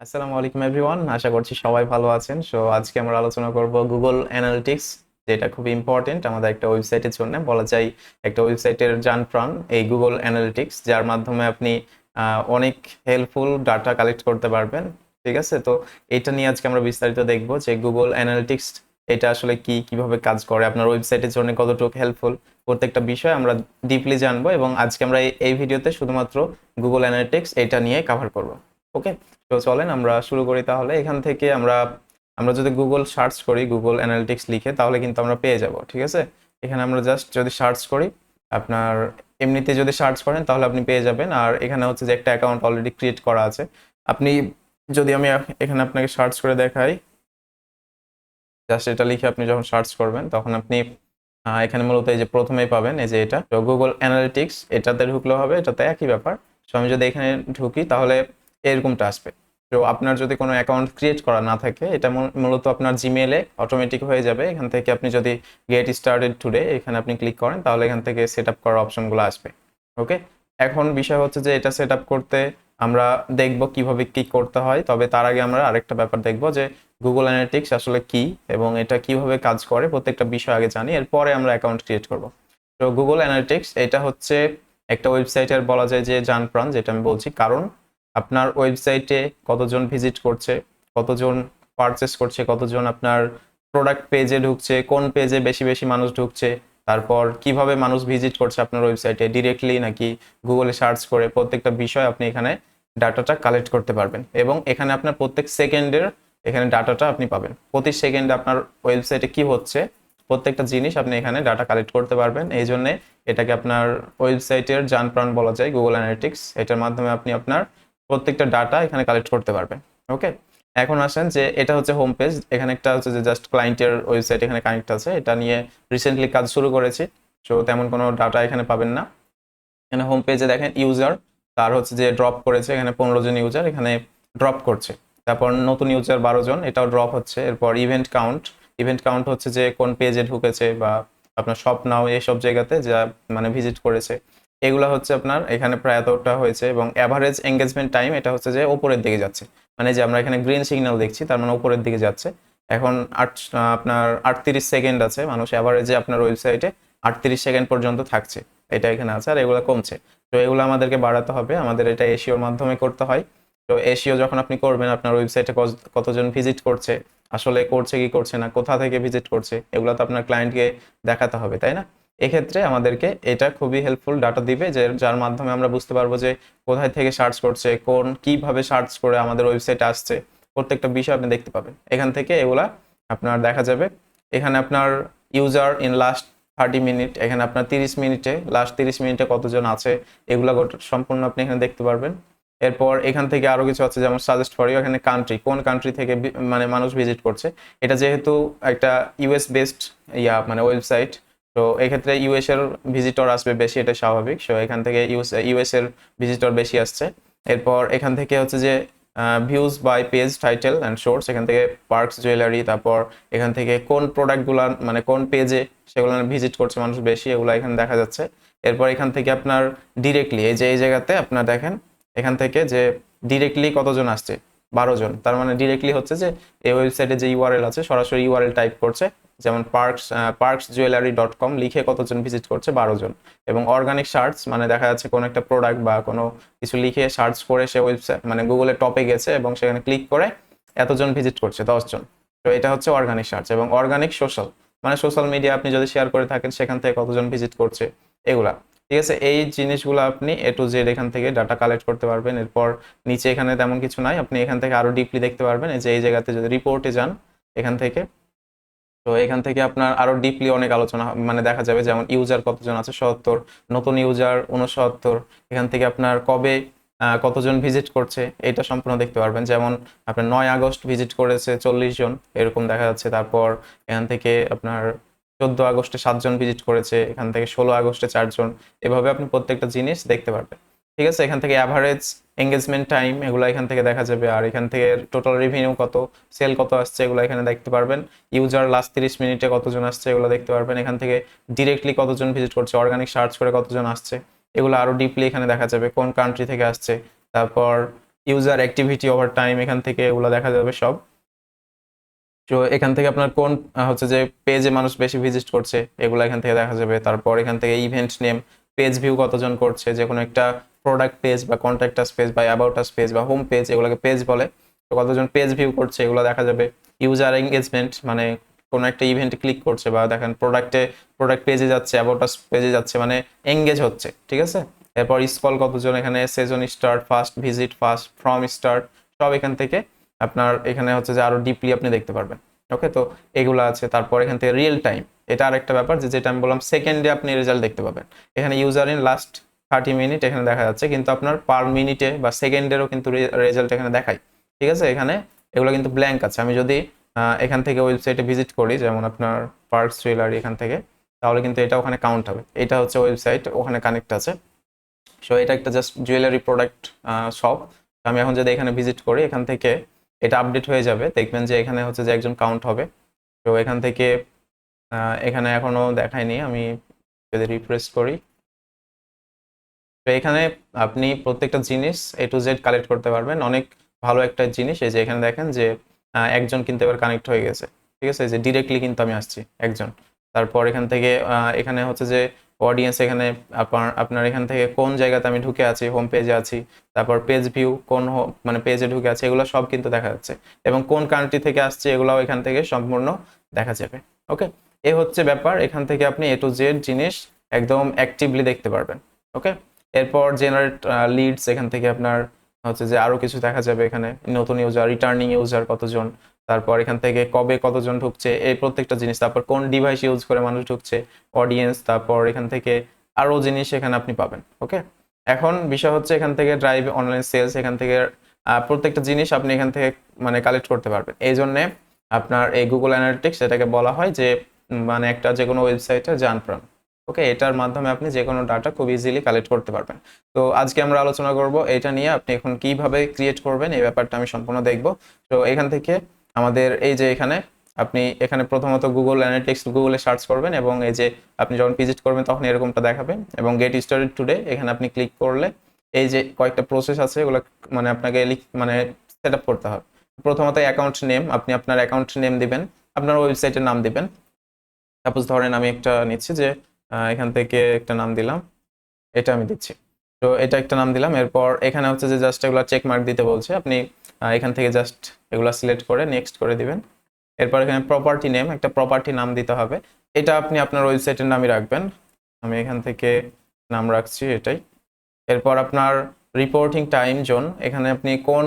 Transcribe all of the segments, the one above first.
আসসালামু আলাইকুম এভরিওয়ান, আশা করছি সবাই ভালো আছেন। সো আজকে আমরা আলোচনা করব গুগল অ্যানালিটিক্স, যেটা খুব ইম্পর্টেন্ট আমাদের একটা ওয়েবসাইটের জন্য। বলা যায় একটা ওয়েবসাইটের জান প্রাণ এই গুগল অ্যানালিটিক্স, যার মাধ্যমে আপনি অনেক হেল্পফুল ডাটা কালেক্ট করতে পারবেন। ঠিক আছে, তো এটা নিয়ে আজকে আমরা বিস্তারিত দেখব যে গুগল অ্যানালিটিক্স এটা আসলে কি, কিভাবে কাজ করে, আপনার ওয়েবসাইটের জন্য কতটুকু হেল্পফুল, প্রত্যেকটা বিষয় আমরা ডিপলি জানবো। এবং আজকে আমরা এই ভিডিওতে শুধুমাত্র গুগল অ্যানালিটিক্স এটা নিয়ে কভার করব। ওকে, তো চলেন আমরা শুরু করি। তাহলে এখান থেকে আমরা আমরা যদি গুগল সার্চ করি, গুগল অ্যানালিটিক্স লিখে, তাহলে কিন্তু আমরা পেয়ে যাব। ঠিক আছে, এখানে আমরা জাস্ট যদি সার্চ করি, আপনার এমনিতে যদি সার্চ করেন তাহলে আপনি পেয়ে যাবেন। আর এখানে হচ্ছে যে একটা অ্যাকাউন্ট অলরেডি ক্রিয়েট করা আছে। আপনি যদি আমি এখানে আপনাকে সার্চ করে দেখাই, জাস্ট এটা লিখে আপনি যখন সার্চ করবেন তখন আপনি এখানে মূলত এই যে প্রথমেই পাবেন এই যে এটা তো গুগল অ্যানালিটিক্স, এটাতে ঢুকলেও হবে, এটাতে একই ব্যাপার। তো আমি যদি এখানে ঢুকি তাহলে এরকমটা আসবে। তো আপনার যদি কোনো অ্যাকাউন্ট ক্রিয়েট করা না থাকে, এটা মূলত আপনার জিমেলে অটোমেটিক হয়ে যাবে। এখান থেকে আপনি যদি গেট স্টার্টেড টুডে এখানে আপনি ক্লিক করেন, তাহলে এখান থেকে সেট আপ করার অপশনগুলো আসবে। ওকে, এখন বিষয় হচ্ছে যে এটা সেট আপ করতে আমরা দেখব কিভাবে কি করতে হয়। তবে তার আগে আমরা আরেকটা ব্যাপার দেখব যে গুগল অ্যানালিটিক্স আসলে কি এবং এটা কিভাবে কাজ করে, প্রত্যেকটা বিষয় আগে জানি, এরপরে আমরা অ্যাকাউন্ট ক্রিয়েট করব। তো গুগল অ্যানালিটিক্স এটা হচ্ছে একটা ওয়েবসাইটের বলা যায় যে জান প্রাণ, যেটা আমি বলছি। কারণ আপনার ওয়েবসাইটে কতজন ভিজিট করছে, কতজন পারচেস করছে, কতজন আপনার প্রোডাক্ট পেজে ঢুকছে, কোন পেজে বেশি বেশি মানুষ ঢুকছে, তারপর কিভাবে মানুষ ভিজিট করছে আপনার ওয়েবসাইটে, ডিরেক্টলি নাকি গুগলে সার্চ করে, প্রত্যেকটা বিষয় আপনি এখানে ডাটাটা কালেক্ট করতে পারবেন। এবং এখানে আপনার প্রত্যেক সেকেন্ডের এখানে ডাটাটা আপনি পাবেন। প্রতি সেকেন্ডে আপনার ওয়েবসাইটে কি হচ্ছে প্রত্যেকটা জিনিস আপনি এখানে ডাটা কালেক্ট করতে পারবেন। এই জন্যে এটাকে আপনার ওয়েবসাইটের জান প্রাণ বলা যায়, গুগল অ্যানালিটিক্স। এটার মাধ্যমে আপনি আপনার প্রত্যেকটা ডাটা এখানে কালেক্ট করতে পারবেন। ওকে, এখন আসেন যে এটা হচ্ছে হোম পেজ। এখানে একটা হচ্ছে যে জাস্ট ক্লায়েন্টের ওয়েবসাইট এখানে কানেক্ট আছে, এটা নিয়ে রিসেন্টলি কাজ শুরু করেছি। সো তেমন কোনো ডাটা এখানে পাবেন না। এখানে হোম পেজে দেখেন ইউজার, তার হচ্ছে যে ড্রপ করেছে, এখানে 15 জন ইউজার এখানে ড্রপ করছে। তারপর নতুন ইউজার 12 জন, এটাও ড্রপ হচ্ছে। এরপর ইভেন্ট কাউন্ট, ইভেন্ট কাউন্ট হচ্ছে যে কোন পেজে ঢুকেছে বা আপনার শপ নাও এইসব জায়গাতে যা মানে ভিজিট করেছে, এগুলো হচ্ছে আপনার এখানে প্রায় এতটা হয়েছে। এবং অ্যাভারেজ এঙ্গেজমেন্ট টাইম, এটা হচ্ছে যে ওপরের দিকে যাচ্ছে, মানে যে আমরা এখানে গ্রিন সিগন্যাল দেখছি তার মানে উপরের দিকে যাচ্ছে। এখন আপনার 38 সেকেন্ড আছে, মানুষ অ্যাভারেজে আপনার ওয়েবসাইটে 38 সেকেন্ড পর্যন্ত থাকছে, এটা এখানে আছে। আর এগুলো কমছে। তো এগুলো আমাদেরকে বাড়াতে হবে, আমাদের এটা এসিওর মাধ্যমে করতে হয়। তো এসিও যখন আপনি করবেন, আপনার ওয়েবসাইটে কতজন ভিজিট করছে, আসলে করছে কি করছে না, কোথা থেকে ভিজিট করছে, এগুলো তো আপনার ক্লায়েন্টকে দেখাতে হবে, তাই না? এক্ষেত্রে আমাদেরকে এটা খুবই হেল্পফুল ডাটা দিবে, যে যার মাধ্যমে আমরা বুঝতে পারবো যে কোথায় থেকে সার্চ করছে, কোন কিভাবে সার্চ করে আমাদের ওয়েবসাইটে আসছে, প্রত্যেকটা বিষয় আপনি দেখতে পাবেন এখান থেকে। এগুলা আপনার দেখা যাবে। এখানে আপনার ইউজার ইন লাস্ট 30 মিনিট, এখানে আপনার 30 মিনিটে, লাস্ট 30 মিনিটে কতজন আছে, এগুলা সম্পূর্ণ আপনি এখানে দেখতে পারবেন। এরপর এখান থেকে আরো কিছু আছে, যেমন সাজেস্ট ফর ইউ, এখানে কান্ট্রি, কোন কান্ট্রি থেকে মানে মানুষ ভিজিট করছে। এটা যেহেতু একটা ইউএস বেসড মানে ওয়েবসাইট, তো এক্ষেত্রে ইউএস এর ভিজিটর আসবে বেশি, এটা স্বাভাবিক। সো এখান থেকে ইউএস এর ভিজিটর বেশি আসছে। এরপর এখান থেকে হচ্ছে যে views by page title and source, এখান থেকে পার্কস জুয়েলারি, তারপর এখান থেকে কোন প্রোডাক্টগুলো মানে কোন পেজে সেগুলো ভিজিট করছে মানুষ বেশি, এগুলো এখানে দেখা যাচ্ছে। এরপর এখান থেকে আপনার ডিরেক্টলি এই যে এই জায়গাতে আপনার দেখেন এখান থেকে যে ডিরেক্টলি কতজন আসছে, 12 জন। তার মানে ডিরেক্টলি হচ্ছে যে এই ওয়েবসাইটে যে ইউআরএল আছে সরাসরি ইউআরএল টাইপ করছে, যেমন parksjewelry.com লিখে কতজন ভিজিট করছে, 12 জন। এবং অর্গানিক সার্চ মানে দেখা যাচ্ছে কোনো একটা প্রোডাক্ট বা কোনো কিছু লিখে সার্চ করে সে ওয়েবসাইট মানে গুগলের টপে গেছে এবং সেখানে ক্লিক করে এতজন ভিজিট করছে, 10 জন। তো এটা হচ্ছে অর্গানিক সার্চ। এবং অর্গানিক সোশ্যাল মানে সোশ্যাল মিডিয়া আপনি যদি শেয়ার করে থাকেন, সেখান থেকে কতজন ভিজিট করছে, এগুলা। ঠিক আছে, এই জিনিসগুলো আপনি এ টু জেড এখান থেকে ডাটা কালেক্ট করতে পারবেন। এরপর নিচে এখানে তেমন কিছু নাই, আপনি এখান থেকে আরো ডিপলি দেখতে পারবেন। এই যে এই জায়গাতে যদি রিপোর্টে যান এখান থেকে, তো এখান থেকে আপনার আরো ডিপলি অনেক আলোচনা মানে দেখা যাবে। যেমন ইউজার কতজন আছে, 77, নতুন ইউজার 69। এখান থেকে আপনার কবে কতজন ভিজিট করছে এটা সম্পূর্ণ দেখতে পারবেন। যেমন আপনার 9 আগস্ট ভিজিট করেছে 40 জন, এরকম দেখা যাচ্ছে। তারপর এখান থেকে আপনার 14 আগস্টে 7 জন ভিজিট করেছে, এখান থেকে 16 আগস্টে 4 জন। এভাবে আপনি প্রত্যেকটা জিনিস দেখতে পারবেন। ঠিক আছে, এখান থেকে অ্যাভারেজ এঙ্গেজমেন্ট টাইম এগুলো এখান থেকে দেখা যাবে। আর এখান থেকে টোটাল রেভিনিউ কত, সেল কত আসছে, এগুলো এখানে দেখতে পারবেন। ইউজার লাস্ট 30 মিনিটে কতজন আসছে, এগুলো দেখতে পারবেন। এখান থেকে ডিরেক্টলি কতজন ভিজিট করছে, অর্গানিক সার্চ করে কতজন আসছে, এগুলো আরো ডিপলি এখানে দেখা যাবে। কোন কান্ট্রি থেকে আসছে, তারপর ইউজার অ্যাক্টিভিটি ওভার টাইম, এখান থেকে এগুলো দেখা যাবে সব। তো এখান থেকে আপনার কোন হচ্ছে যে পেজে মানুষ বেশি ভিজিট করছে এগুলো এখান থেকে দেখা যাবে। তারপর এখান থেকে ইভেন্ট নেম, পেজ ভিউ কতজন করছে, যে কোনো একটা প্রোডাক্ট পেজ বা কন্ট্যাক্ট আস পেজ বা অ্যাবাউট আস পেজ বা হোম পেজ, এগুলোকে পেজ বলে। তো কতজন পেজ ভিউ করছে এগুলো দেখা যাবে। ইউজার এঙ্গেজমেন্ট, মানে কোনো একটা ইভেন্টে ক্লিক করছে বা দেখেন প্রোডাক্ট পেজে যাচ্ছে, অ্যাবাউট আস পেজে যাচ্ছে, মানে এঙ্গেজ হচ্ছে, ঠিক আছে। এরপর স্কল কতজন, এখানে সেজন start, first visit, first from start, সব এখান থেকে আপনার এখানে হচ্ছে যে আরো ডিপলি আপনি দেখতে পারবেন। ওকে, তো এগুলো আছে। তারপর এখান থেকে রিয়েল টাইম, এটা আরেকটা ব্যাপার যেটা আমি বললাম সেকেন্ডে আপনি রেজাল্ট দেখতে পাবেন। এখানে ইউজার ইন লাস্ট 30 মিনিট এখানে দেখা যাচ্ছে, কিন্তু আপনার পার মিনিটে বা সেকেন্ডেরও কিন্তু রেজাল্ট এখানে দেখায়, ঠিক আছে। এখানে এগুলো কিন্তু ব্ল্যাঙ্ক আছে। আমি যদি এখান থেকে ওয়েবসাইটে ভিজিট করি, যেমন আপনার পার্কস জুয়েলারি এখান থেকে, তাহলে কিন্তু এটা ওখানে কাউন্ট হবে। এটা হচ্ছে ওয়েবসাইট, ওখানে কানেক্ট আছে। সো এটা একটা জাস্ট জুয়েলারি প্রোডাক্ট শপ। আমি এখন যদি এখানে ভিজিট করি, এখান থেকে এটা আপডেট হয়ে যাবে, দেখবেন যে এখানে হচ্ছে যে একজন কাউন্ট হবে। তো এখান থেকে এখানে এখনো দেখায়নি, আমি যদি রিফ্রেশ করি, তো এখানে আপনি প্রত্যেকটা জিনিস A to Z কালেক্ট করতে পারবেন। অনেক ভালো একটা জিনিস, এই যে এখানে দেখেন যে একজন কিন্তু এবার কানেক্ট হয়ে গেছে, ঠিক আছে, যে ডিরেক্টলি কিন্তু আমি আসছি একজন। তারপর এখান থেকে এখানে হচ্ছে যে অডিয়েন্স, এখানে আপনার এখান থেকে কোন জায়গাতে আমি ঢুকে আছি, হোম পেজে আছি, তারপর পেজ ভিউ কোন মানে পেজে ঢুকে আছে, এগুলো সব কিন্তু দেখা যাচ্ছে, এবং কোন কান্ট্রি থেকে আসছে এগুলাও এখান থেকে সম্পূর্ণ দেখা যাবে। ওকে, এ হচ্ছে ব্যাপার। এখান থেকে আপনি A to Z জিনিস একদম অ্যাক্টিভলি দেখতে পারবেন। ওকে, এরপর জেনারেট লিডস, এখান থেকে আপনার হচ্ছে যে আরো কিছু দেখা যাবে, এখানে নতুন ইউজার, রিটার্নিং ইউজার কতজন, তারপর এখান থেকে কবে কতজন ঢুকছে, এই প্রত্যেকটা জিনিস, তারপর কোন ডিভাইস ইউজ করে মানুষ ঢুকছে, অডিয়েন্স, তারপর এখান থেকে আরো জিনিস এখানে আপনি পাবেন। ওকে, এখন বিষয় হচ্ছে এখান থেকে ড্রাইভ অনলাইন সেলস, এখান থেকে প্রত্যেকটা জিনিস আপনি এখান থেকে মানে কালেক্ট করতে পারবেন। এই জন্যে আপনার এই গুগল অ্যানালিটিক্স এটাকে বলা হয় যে মানে একটা যে কোনো ওয়েবসাইটের জানপ্রাণ। ওকে, এটার মাধ্যমে আপনি যে কোনো ডাটা খুব ইজিলি কালেক্ট করতে পারবেন। তো আজকে আমরা আলোচনা করব এটা নিয়ে, আপনি এখন কিভাবে ক্রিয়েট করবেন এই ব্যাপারটা আমি সম্পূর্ণ দেখব। তো এখান থেকে আমাদের এই যে এখানে আপনি এখানে প্রথমত গুগল অ্যানালিটিক্স গুগলে সার্চ করবেন, এবং এই যে আপনি যখন ভিজিট করবেন তখন এরকমটা দেখাবে, এবং গেট স্টার্টেড টুডে এখানে আপনি ক্লিক করলে এই যে কয়েকটা প্রসেস আছে এগুলো মানে আপনাকে মানে সেট আপ করতে হবে। প্রথমত অ্যাকাউন্ট নেম, আপনি আপনার অ্যাকাউন্ট নেম দিবেন, আপনার ওয়েবসাইটের নাম দিবেন। সাপোজ ধরেন আমি একটা নিচ্ছি যে এখান থেকে একটা নাম দিলাম, এটা আমি দিচ্ছি। তো এটা একটা নাম দিলাম। এরপর এখানে হচ্ছে যে জাস্ট এগুলো চেক মার্ক দিতে বলছে, আপনি এখান থেকে জাস্ট এগুলো সিলেক্ট করে নেক্সট করে দিবেন। এরপর এখানে প্রপার্টি নেম, একটা প্রপার্টি নাম দিতে হবে, এটা আপনি আপনার ওয়েবসাইটের নামই রাখবেন। আমি এখান থেকে নাম রাখছি এটাই। এরপর আপনার রিপোর্টিং টাইম জোন, এখানে আপনি কোন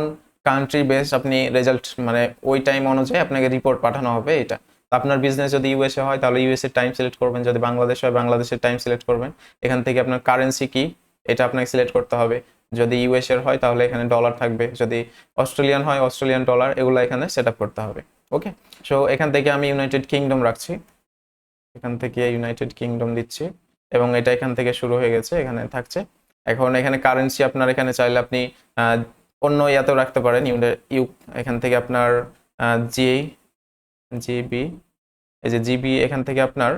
কান্ট্রি বেস আপনি রেজাল্ট মানে ওই টাইম অনুযায়ী আপনাকে রিপোর্ট পাঠানো হবে এটা। আপনার বিজনেস যদি ইউএসএ হয় তাহলে ইউএসএ টাইম সিলেক্ট করবেন, যদি বাংলাদেশ হয় বাংলাদেশের টাইম সিলেক্ট করবেন। এখান থেকে আপনার কারেন্সি কি এটা আপনাকে সিলেক্ট করতে হবে, যদি ইউএসএ হয় তাহলে এখানে ডলার থাকবে, যদি অস্ট্রেলিয়ান হয় অস্ট্রেলিয়ান ডলার, এগুলো এখানে সেট আপ করতে হবে। ওকে, সো এখান থেকে আমি ইউনাইটেড কিংডম রাখছি, এখান থেকে ইউনাইটেড কিংডম দিচ্ছি, এবং এটা এখান থেকে শুরু হয়ে গেছে, এখানে থাকছে। এখন এখানে কারেন্সি আপনার এখানে চাইলে আপনি অন্য ইয়াতেও রাখতে পারেন, এখান থেকে আপনার জি জিবি, এই যে জিবি, এখান থেকে আপনার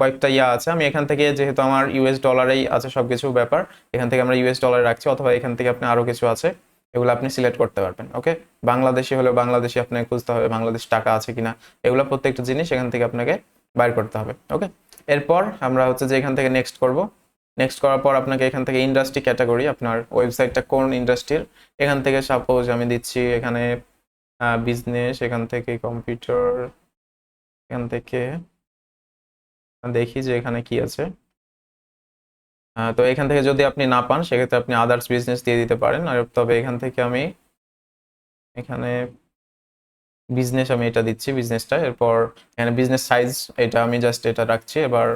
কয়েকটা ইয়া আছে। আমি এখান থেকে যেহেতু আমার ইউএস ডলারেই আছে সবকিছু ব্যাপার, এখান থেকে আমরা ইউএস ডলারে রাখছি, অথবা এখান থেকে আপনি আরো কিছু আছে এগুলো আপনি সিলেক্ট করতে পারবেন। ওকে, বাংলাদেশি হলে বাংলাদেশি আপনাকে খুঁজতে হবে, বাংলাদেশ টাকা আছে কিনা, এগুলো প্রত্যেকটা জিনিস এখান থেকে আপনাকে বাইর করতে হবে। ওকে, এরপর আমরা হচ্ছে যে এখান থেকে নেক্সট করব। নেক্সট করার পর আপনাকে এখান থেকে ইন্ডাস্ট্রি ক্যাটাগরি, আপনার ওয়েবসাইটটা কোন ইন্ডাস্ট্রির, এখান থেকে সাপোজ আমি দিচ্ছি এখানে বিজনেস, এখান থেকে কম্পিউটার, এখান থেকে দেখি যে এখানে কি আছে। তো এখান থেকে যদি আপনি না পান সেক্ষেত্রে আপনি আদার্স বিজনেস দিয়ে দিতে পারেন। আর তবে এখান থেকে আমি এখানে বিজনেস আমি এটা দিচ্ছি, বিজনেসটা। এরপর এখানে বিজনেস সাইজ এটা আমি জাস্ট এটা রাখছি। এবার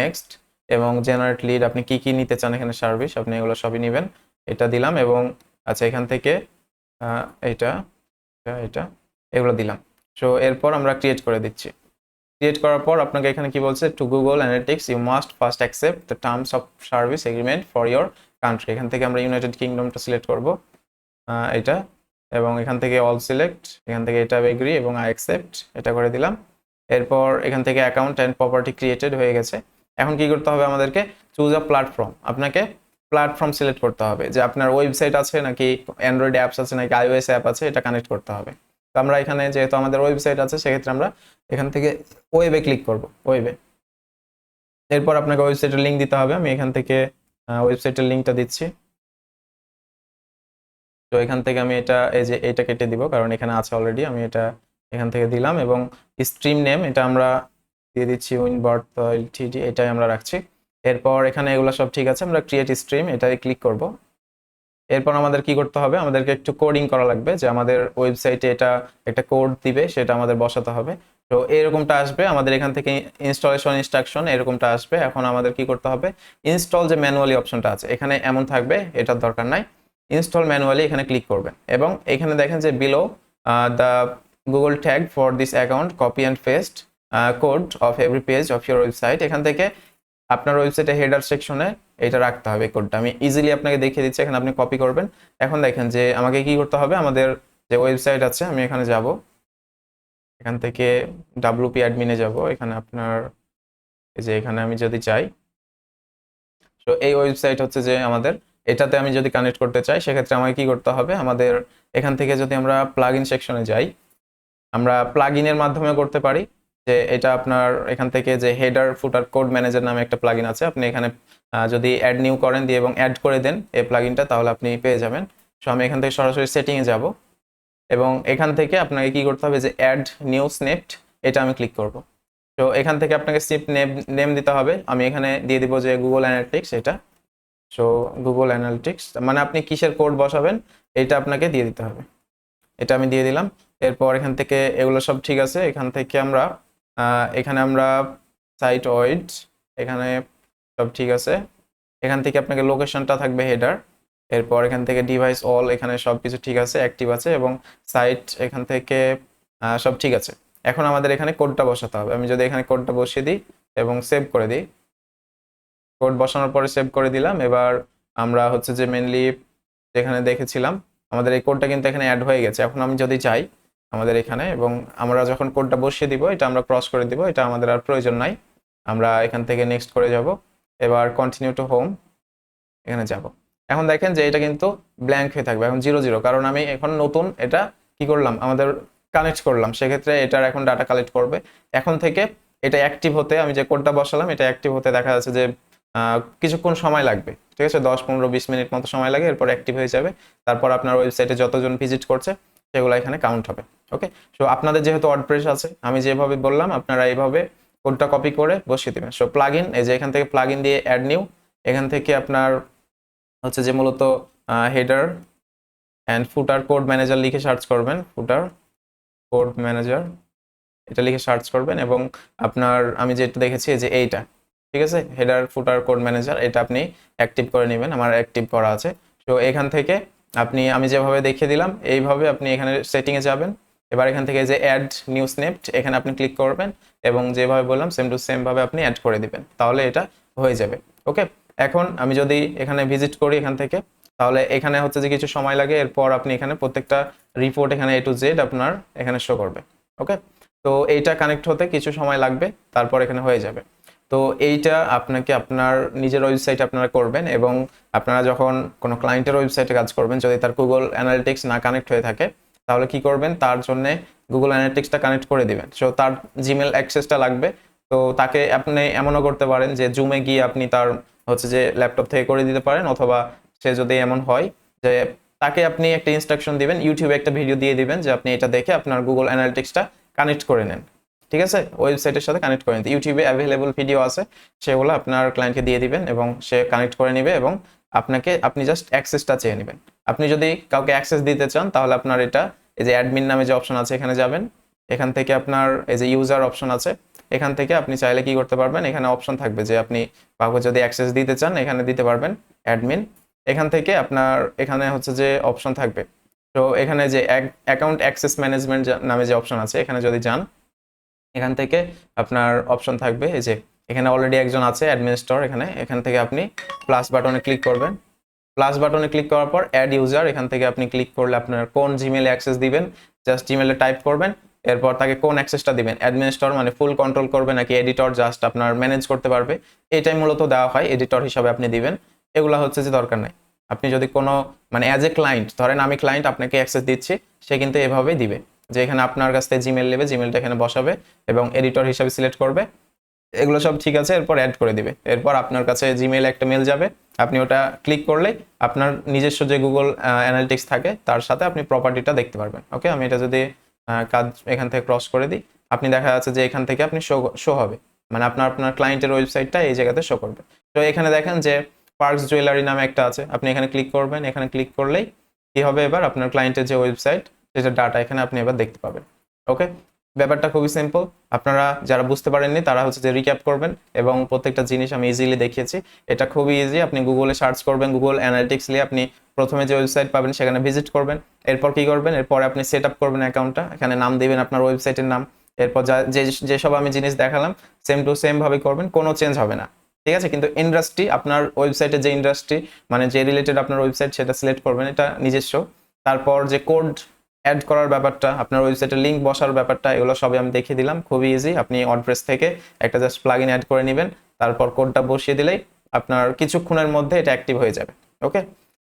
নেক্সট, এবং জেনারেট লিড, আপনি কি কি নিতে চান এখানে সার্ভিস, আপনি এগুলো সবই নেবেন, এটা দিলাম। এবং আচ্ছা এখান থেকে এটা এটা এগুলো দিলাম। সো এরপর আমরা ক্রিয়েট করে দিচ্ছি। ক্রিয়েট করার পর আপনাকে এখানে কি বলছে, to Google Analytics you must first accept the terms of service agreement for your country. এখান থেকে আমরা ইউনাইটেড কিংডমটা সিলেক্ট করব, এটা, এবং এখান থেকে অল সিলেক্ট, এখান থেকে এটা এগ্রি এবং আই অ্যাকসেপ্ট, এটা করে দিলাম। এরপর এখান থেকে অ্যাকাউন্ট অ্যান্ড প্রপার্টি ক্রিয়েটেড হয়ে গেছে। এখন কি করতে হবে আমাদেরকে, চুজ আ প্ল্যাটফর্ম, আপনাকে প্ল্যাটফর্ম সিলেক্ট করতে হবে, যে আপনার ওয়েবসাইট আছে নাকি অ্যান্ড্রয়েড অ্যাপস আছে নাকি আইওএস অ্যাপ আছে, এটা কানেক্ট করতে হবে। তো আমরা এখানে যেহেতু আমাদের ওয়েবসাইট আছে সেক্ষেত্রে আমরা এখান থেকে ওয়েবে ক্লিক করব, ওয়েবে। এরপর আপনাকে ওয়েবসাইটের লিঙ্ক দিতে হবে। আমি এখান থেকে ওয়েবসাইটের লিঙ্কটা দিচ্ছি। তো এখান থেকে আমি এটা এই যে এটা কেটে দিব, কারণ এখানে আছে অলরেডি। আমি এটা এখান থেকে দিলাম এবং স্ট্রিম নেম এটা আমরা দিয়ে দিচ্ছি উইনবার্ট এলটিডি, এটাই আমরা রাখছি। এরপর এখানে এগুলো সব ঠিক আছে, আমরা ক্রিয়েট স্ট্রিম এটাই ক্লিক করব। এরপর আমাদের কি করতে হবে, আমাদেরকে একটু কোডিং করা লাগবে, যে আমাদের ওয়েবসাইটে এটা একটা কোড দিবে, সেটা আমাদের বসাতে হবে। তো এরকমটা আসবে আমাদের এখান থেকে ইনস্টলেশন ইনস্ট্রাকশন এরকমটা আসবে। এখন আমাদের কি করতে হবে, ইনস্টল যে ম্যানুয়ালি অপশনটা আছে এখানে এমন থাকবে, এটার দরকার নাই। ইনস্টল ম্যানুয়ালি এখানে ক্লিক করবেন এবং এখানে দেখেন যে below the Google tag for this account copy and paste code of every page of your website, এখান থেকে আপনার ওয়েবসাইটে হেডার সেকশনে এটা রাখতে হবে কোডটা। আমি ইজিলি আপনাকে দেখিয়ে দিচ্ছি, এখানে আপনি কপি করবেন। এখন দেখেন যে আমাকে কি করতে হবে, আমাদের যে ওয়েবসাইট আছে আমি এখানে যাব, এখান থেকে WP অ্যাডমিনে যাব। এখানে আপনার এই যে এখানে আমি যদি চাই, তো এই ওয়েবসাইট হচ্ছে যে আমাদের, এটাতে আমি যদি কানেক্ট করতে চাই সেক্ষেত্রে আমাকে কি করতে হবে, আমাদের এখান থেকে যদি আমরা প্লাগইন সেকশনে যাই, আমরা প্লাগইনের মাধ্যমে করতে পারি। যে এটা আপনার এখান থেকে যে হেডার ফুটার কোড ম্যানেজার নামে একটা প্লাগইন আছে, আপনি এখানে যদি অ্যাড নিউ করেন দিয়ে এবং অ্যাড করে দেন এই প্লাগইনটা, তাহলে আপনি পেয়ে যাবেন। সো আমি এখান থেকে সরাসরি সেটিংয়ে যাব এবং এখান থেকে আপনাকে কি করতে হবে, যে অ্যাড নিউ স্নিপেট, এটা আমি ক্লিক করব। তো এখান থেকে আপনাকে স্নিপ নেম দিতে হবে। আমি এখানে দিয়ে দিব যে গুগল অ্যানালিটিক্স এটা। সো গুগল অ্যানালিটিক্স মানে আপনি কিসের কোড বসাবেন এটা আপনাকে দিয়ে দিতে হবে, এটা আমি দিয়ে দিলাম। এরপর এখান থেকে এগুলো সব ঠিক আছে, এখান থেকে আমরা এখানে আমরা সাইট ওয়েড, এখানে সব ঠিক আছে। এখান থেকে আপনাকে লোকেশনটা থাকবে হেডার। এরপর এখান থেকে ডিভাইস অল, এখানে সব কিছু ঠিক আছে, অ্যাক্টিভ আছে এবং সাইট এখান থেকে সব ঠিক আছে। এখন আমাদের এখানে কোডটা বসাতে হবে। আমি যদি এখানে কোডটা বসিয়ে দিই এবং সেভ করে দিই, কোড বসানোর পরে সেভ করে দিলাম। এবার আমরা হচ্ছে যে মেনলি যেখানে দেখেছিলাম আমাদের এই কোডটা কিন্তু এখানে অ্যাড হয়ে গেছে। এখন আমি যদি চাই আমাদের এখানে, এবং আমরা যখন কোডটা বসিয়ে দিব এটা আমরা ক্রস করে দিব, এটা আমাদের আর প্রয়োজন নাই। আমরা এখান থেকে নেক্সট করে যাব। এবার কন্টিনিউ টু হোম এখানে যাব। এখন দেখেন যে এটা কিন্তু ব্ল্যাঙ্ক হয়ে থাকবে, এখন 0 0, কারণ আমি এখন নতুন এটা কি করলাম, আমাদের কানেক্ট করলাম, সেক্ষেত্রে এটার এখন ডাটা কালেক্ট করবে। এখন থেকে এটা অ্যাক্টিভ হতে, আমি যে কোডটা বসালাম এটা অ্যাক্টিভ হতে দেখা যাচ্ছে যে কিছুক্ষণ সময় লাগবে, ঠিক আছে, 10 15 20 মিনিট মতো সময় লাগে, এরপর অ্যাক্টিভ হয়ে যাবে। তারপর আপনার ওয়েবসাইটে যতজন ভিজিট করছে সেগুলো এখানে কাউন্ট হবে। ওকে, সো আপনাদের যেহেতু ওয়ার্ডপ্রেস আছে আমি যেভাবে বললাম আপনারা এইভাবে কোডটা কপি করে বসিয়ে দেবেন। সো প্লাগইন, এই যে এখান থেকে প্লাগইন দিয়ে অ্যাড নিউ, এখান থেকে আপনার হচ্ছে যে মূলত header and footer code manager লিখে সার্চ করবেন, ফুটার কোড ম্যানেজার এটা লিখে সার্চ করবেন এবং আপনার আমি যেটা দেখেছি যে এইটা, ঠিক আছে, হেডার ফুটার কোড ম্যানেজার, এটা আপনি অ্যাক্টিভ করে নেবেন। আমার অ্যাক্টিভ করা আছে। তো এখান থেকে আপনি আমি যেভাবে দেখিয়ে দিলাম এইভাবে আপনি এখানে সেটিংয়ে যাবেন। এবার এখান থেকে যে অ্যাড নিউ স্নিপেট এখানে আপনি ক্লিক করবেন এবং যেভাবে বললাম সেম টু সেম ভাবে আপনি অ্যাড করে দিবেন, তাহলে এটা হয়ে যাবে। ওকে, এখন আমি যদি এখানে ভিজিট করি এখান থেকে, তাহলে এখানে হচ্ছে যে কিছু সময় লাগে। এরপর আপনি এখানে প্রত্যেকটা রিপোর্ট এখানে A to Z আপনার এখানে শো করবে। ওকে, তো এইটা কানেক্ট হতে কিছু সময় লাগবে, তারপর এখানে হয়ে যাবে। তো এইটা আপনাকে আপনার নিজের ওয়েবসাইটে আপনারা করবেন এবং আপনারা যখন কোনো ক্লায়েন্টের ওয়েবসাইটে কাজ করবেন, যদি তার গুগল অ্যানালিটিক্স না কানেক্ট হয়ে থাকে তাহলে কি করবেন, তার জন্য গুগল অ্যানালিটিক্সটা কানেক্ট করে দিবেন। সো তার জিমেল অ্যাক্সেসটা লাগবে। তো তাকে আপনি এমনও করতে পারেন যে জুমে গিয়ে আপনি তার হচ্ছে যে ল্যাপটপ থেকে করে দিতে পারেন, অথবা সে যদি এমন হয় যে তাকে আপনি একটা ইনস্ট্রাকশন দিবেন, ইউটিউবে একটা ভিডিও দিয়ে দিবেন যে আপনি এটা দেখে আপনার গুগল অ্যানালিটিক্সটা কানেক্ট করে নেন, ঠিক আছে, ওয়েবসাইটের সাথে কানেক্ট করে নিতে। ইউটিউবে অ্যাভেলেবল ভিডিও আছে, সেগুলো আপনার ক্লায়েন্টকে দিয়ে দিবেন এবং সে কানেক্ট করে নেবে এবং আপনি জাস্ট অ্যাক্সেসটা চেয়ে নেবেন। আপনি যদি কাউকে অ্যাক্সেস দিতে চান তাহলে আপনার এটা এই যে অ্যাডমিন নামে যে অপশন আছে এখানে যাবেন। এখান থেকে আপনার এই যে ইউজার অপশন আছে, এখান থেকে আপনি চাইলে কি করতে পারবেন, এখানে অপশন থাকবে যে আপনি কাউকে যদি অ্যাক্সেস দিতে চান এখানে দিতে পারবেন অ্যাডমিন। এখান থেকে আপনার এখানে হচ্ছে যে অপশন থাকবে, তো এখানে যে অ্যাকাউন্ট অ্যাক্সেস ম্যানেজমেন্ট নামে যে অপশন আছে এখানে যদি যান, এখান থেকে আপনার অপশন থাকবে এই যে এখানে অলরেডি একজন আছে অ্যাডমিনিস্টর, এখান থেকে আপনি প্লাস বাটনে ক্লিক করবেন। প্লাস বাটনে ক্লিক করার পর অ্যাড ইউজার, এখান থেকে আপনি ক্লিক করলে আপনার কোন জিমেলে অ্যাক্সেস দিবেন জাস্ট জিমেলে টাইপ করবেন। এরপর তাকে কোন অ্যাক্সেসটা দিবেন, অ্যাডমিনিস্টর মানে ফুল কন্ট্রোল করবে নাকি এডিটর জাস্ট আপনার ম্যানেজ করতে পারবে, এটাই মূলত দেওয়া হয়, এডিটর হিসাবে আপনি দিবেন। এগুলা হচ্ছে যে দরকার নাই। আপনি যদি কোনো মানে অ্যাজ এ ক্লায়েন্ট, ধরেন আমি ক্লায়েন্ট আপনাকে অ্যাক্সেস দিচ্ছি, সে কিন্তু এভাবেই দিবে যে এখানে আপনার কাছ থেকে জিমেল নেবে, জিমেলটা এখানে বসাবে এবং এডিটর হিসাবে সিলেক্ট করবে, এগুলো সব ঠিক আছে, এরপর অ্যাড করে দিবে। এরপর আপনার কাছে জিমেইল একটা মেল যাবে, আপনি ওটা ক্লিক করলেই আপনার নিজস্ব যে গুগল অ্যানালিটিক্স থাকে তার সাথে আপনি প্রপার্টিটা দেখতে পারবেন। ওকে, আমি এটা যদি কাজ এখান থেকে ক্রস করে দিই, আপনি দেখা যাচ্ছে যে এখান থেকে আপনি শো হবে, মানে আপনার আপনার ক্লায়েন্টের ওয়েবসাইটটা এই জায়গাতে শো করবে। তো এখানে দেখেন যে পার্কস জুয়েলারি নামে একটা আছে, আপনি এখানে ক্লিক করবেন, এখানে ক্লিক করলেই কি হবে, এবার আপনার ক্লায়েন্টের যে ওয়েবসাইট সেটা ডাটা এখানে আপনি এবার দেখতে পাবেন। ওকে, ব্যাপারটা খুবই সিম্পল। আপনারা যারা বুঝতে পারেননি তারা হচ্ছে যে রিক্যাপ করবেন এবং প্রত্যেকটা জিনিস আমি ইজিলি দেখিয়েছি। এটা খুবই ইজি, আপনি গুগলে সার্চ করবেন, গুগল অ্যানালিটিক্স নিয়ে আপনি প্রথমে যে ওয়েবসাইট পাবেন সেখানে ভিজিট করবেন। এরপর কি করবেন, এরপর আপনি সেট আপ করবেন অ্যাকাউন্টটা, এখানে নাম দিবেন আপনার ওয়েবসাইটের নাম। এরপর যেসব আমি জিনিস দেখালাম সেম টু সেম ভাবে করবেন, কোনো চেঞ্জ হবে না, ঠিক আছে। কিন্তু ইন্ডাস্ট্রি, আপনার ওয়েবসাইটের যে ইন্ডাস্ট্রি মানে যে রিলেটেড আপনার ওয়েবসাইট সেটা সিলেক্ট করবেন, এটা নিজস্ব। তারপর যে কোড অ্যাড করার ব্যাপারটা, আপনার ওয়েবসাইটের লিঙ্ক বসার ব্যাপারটা, এগুলো সবই আমি দেখিয়ে দিলাম, খুবই ইজি। আপনি ওয়ার্ডপ্রেস থেকে একটা জাস্ট প্লাগইন অ্যাড করে নেবেন, তারপর কোডটা বসিয়ে দিলেই আপনার কিছুক্ষণের মধ্যে এটা অ্যাক্টিভ হয়ে যাবে। ওকে,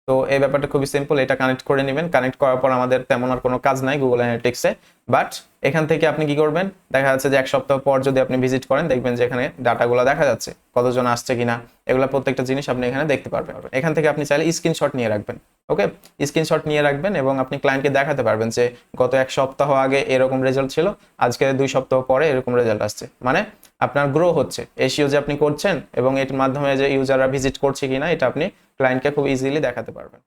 তো এই ব্যাপারটা খুবই সিম্পল, এটা কানেক্ট করে নেবেন। কানেক্ট করার পর আমাদের তেমন আর কোনো কাজ নাই গুগল অ্যানালিটিক্সে, বাট এখান থেকে আপনি কি করবেন, দেখা যাচ্ছে যে এক সপ্তাহ পর যদি আপনি ভিজিট করেন দেখবেন যে এখানে ডাটাগুলো দেখা যাচ্ছে, কতজন আসছে কিনা, এগুলো প্রত্যেকটা জিনিস আপনি এখানে দেখতে পারবেন। এখান থেকে আপনি চাইলে স্ক্রিনশট নিয়ে রাখবেন। ওকে, স্ক্রিনশট নিয়ে রাখবেন এবং আপনি ক্লায়েন্টকে দেখাতে পারবেন যে গত এক সপ্তাহ আগে এরকম রেজাল্ট ছিল, আজকে 2 সপ্তাহ পরে এরকম রেজাল্ট আসছে, মানে আপনার গ্রো হচ্ছে, এসইও যে আপনি করছেন এবং এর মাধ্যমে যে ইউজাররা ভিজিট করছে কিনা এটা আপনি ক্লায়েন্টকে খুব ইজিলি দেখাতে পারবেন।